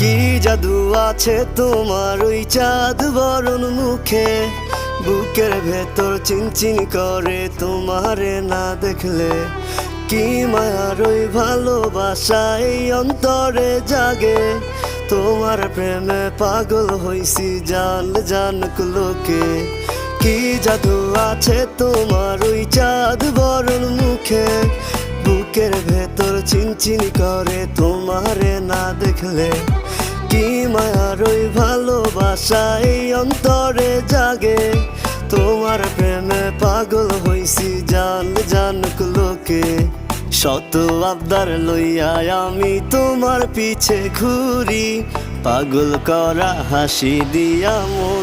কি জাদু আছে তোমার ওই চাঁদ বরণ মুখে, বুকের ভেতর চিনচিন করে তোমারে না দেখলে। কি মায়ার ওই ভালোবাসা এই অন্তরে জাগে, তোমার প্রেমে পাগল হইছি জান জানুক লোকে। কি জাদু আছে তোমার ওই চাঁদ বরণ মুখে, বুকের ভেতর চিনচিন করে তোমারে না দেখলে। কি মায়ার ওই ভালোবাসা এই অন্তরে জাগে, তোমার প্রেমে পাগল হইছি জান জানুক লোকে। শত আবদার লইয়া আমি তোমার পিছে ঘুরি, পাগল করা হাসি দিয়া মন